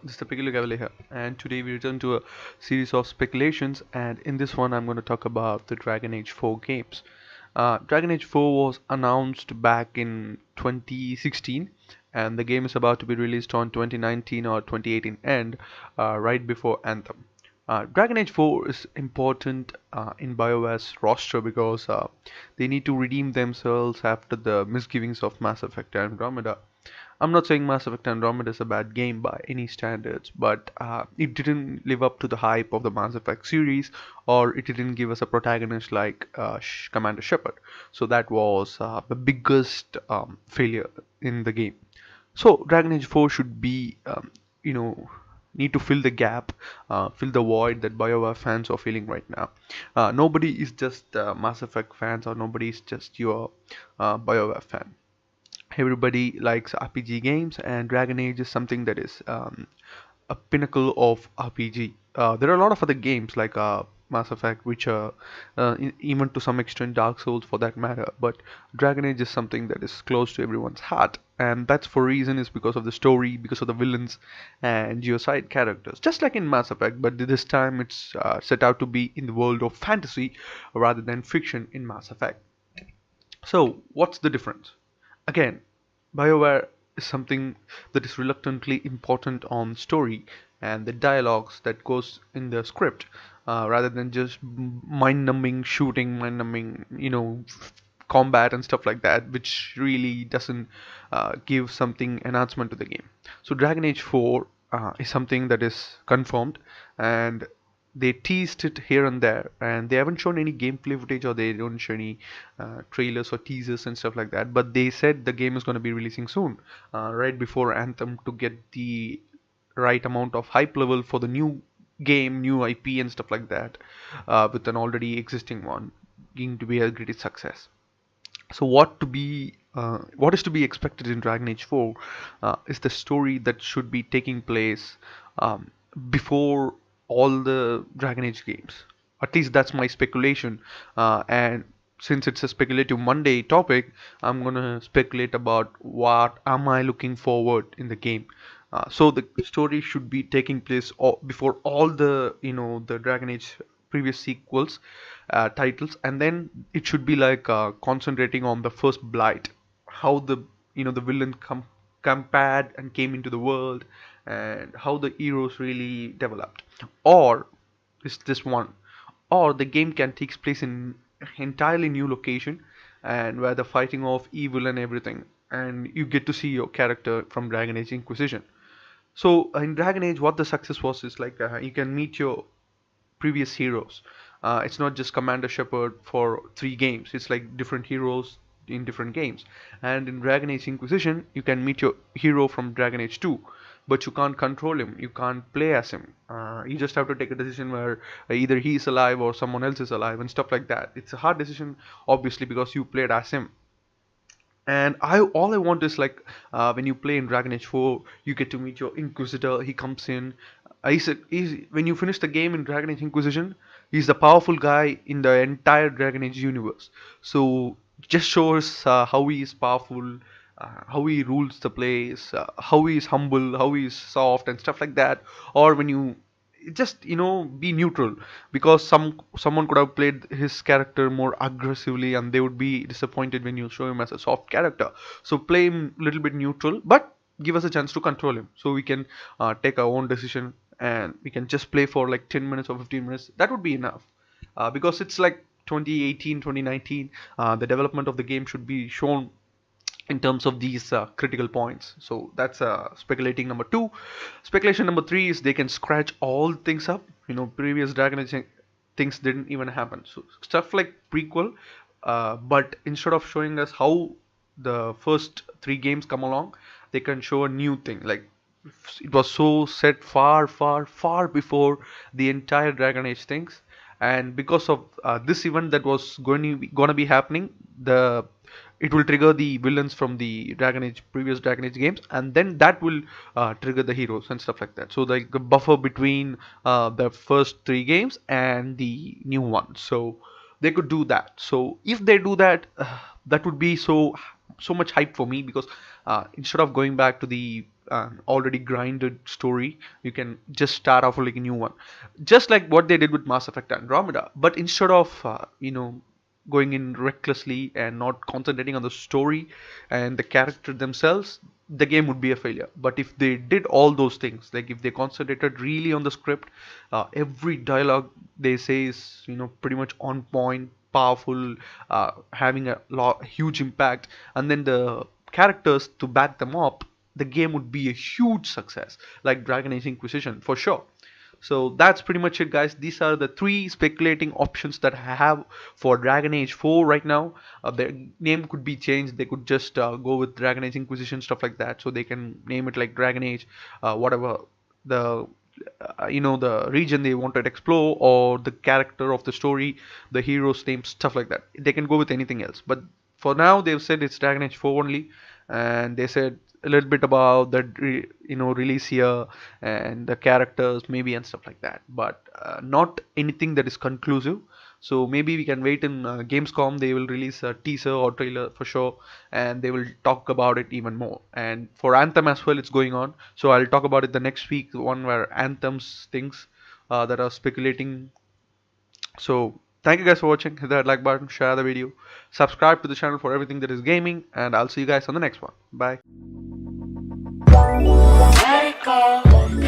This is the Cavalier here, and today we return to a series of speculations. And in this one, I'm going to talk about the Dragon Age 4 games. Dragon Age 4 was announced back in 2016, and the game is about to be released on 2019 or 2018 end, right before Anthem. Dragon Age 4 is important in BioWare's roster because they need to redeem themselves after the misgivings of Mass Effect Andromeda. I'm not saying Mass Effect Andromeda is a bad game by any standards, but it didn't live up to the hype of the Mass Effect series, or it didn't give us a protagonist like Commander Shepard. So that was the biggest failure in the game. So Dragon Age 4 should be, you know, need to fill the gap, fill the void that BioWare fans are feeling right now. Nobody is just Mass Effect fans, or nobody is just your BioWare fan. Everybody likes RPG games, and Dragon Age is something that is a pinnacle of RPG. There are a lot of other games like Mass Effect, which are even to some extent Dark Souls for that matter. But Dragon Age is something that is close to everyone's heart, and that's for reason is because of the story, because of the villains and your side characters. Just like in Mass Effect, but this time it's set out to be in the world of fantasy rather than fiction in Mass Effect. So, what's the difference? Again, BioWare is something that is reluctantly important on story and the dialogues that goes in the script, rather than just mind-numbing shooting, mind-numbing, combat and stuff like that, which really doesn't give something enhancement to the game. So Dragon Age 4 is something that is confirmed, and they teased it here and there, and they haven't shown any gameplay footage, or they don't show any trailers or teasers and stuff like that, but they said the game is going to be releasing soon, right before Anthem, to get the right amount of hype level for the new game, new IP and stuff like that, with an already existing one going to be a great success. So what is to be expected in Dragon Age 4 is the story that should be taking place um, before all the Dragon Age games. At least that's my speculation. And since it's a speculative Monday topic, I'm gonna speculate about what am I looking forward in the game. So the story should be taking place before all the the Dragon Age previous sequels titles, and then it should be like concentrating on the first blight, how the the villain compared and came into the world, and how the heroes really developed. Or is this one, or the game can take place in entirely new location, and where the fighting of evil and everything, and you get to see your character from Dragon Age Inquisition. So in Dragon Age, what the success was is like you can meet your previous heroes. It's not just Commander Shepard for 3 games. It's like different heroes in different games. And in Dragon Age Inquisition, you can meet your hero from Dragon Age 2, but you can't control him. You can't play as him. You just have to take a decision where either he is alive or someone else is alive and stuff like that. It's a hard decision, obviously, because you played as him. And I all I want is like when you play in Dragon Age 4, you get to meet your Inquisitor. He comes in. When you finish the game in Dragon Age Inquisition, he's the powerful guy in the entire Dragon Age universe. So just shows how he is powerful, how he rules the place, how he is humble, how he is soft and stuff like that. Or when you just be neutral, because someone could have played his character more aggressively and they would be disappointed when you show him as a soft character. So play him a little bit neutral, but give us a chance to control him, so we can take our own decision, and we can just play for like 10 minutes or 15 minutes. That would be enough, because it's like 2018, 2019. The development of the game should be shown in terms of these critical points. So that's speculating number 2. Speculation number 3 is they can scratch all things up. Previous Dragon Age things didn't even happen. So stuff like prequel, but instead of showing us how the first 3 games come along, they can show a new thing. Like it was so set far, far, far before the entire Dragon Age things, and because of this event that was going to be happening, the it will trigger the villains from the previous Dragon Age games, and then that will trigger the heroes and stuff like that. So like the buffer between the first 3 games and the new one. So they could do that. So if they do that, that would be so much hype for me, because instead of going back to the already grinded story. You can just start off with like a new one, just like what they did with Mass Effect Andromeda. But instead of going in recklessly and not concentrating on the story and the character themselves, the game would be a failure. But if they did all those things, like if they concentrated really on the script, every dialogue they say is pretty much on point, powerful, having a huge impact, and then the characters to back them up, the game would be a huge success, like Dragon Age Inquisition for sure. So that's pretty much it, guys. These are the three speculating options that I have for Dragon Age 4 right now. Their name could be changed. They could just go with Dragon Age Inquisition, stuff like that. So they can name it like Dragon Age, whatever the the region they wanted to explore, or the character of the story, the hero's name, stuff like that. They can go with anything else, but for now they've said it's Dragon Age 4 only. And they said a little bit about the release here and the characters maybe and stuff like that, but not anything that is conclusive. So maybe we can wait in Gamescom. They will release a teaser or trailer for sure, and they will talk about it even more. And for Anthem as well, it's going on. So I'll talk about it the next week, the one where Anthem's things that are speculating. So thank you guys for watching. Hit that like button, share the video, subscribe to the channel for everything that is gaming, and I'll see you guys on the next one. Bye. Let it go.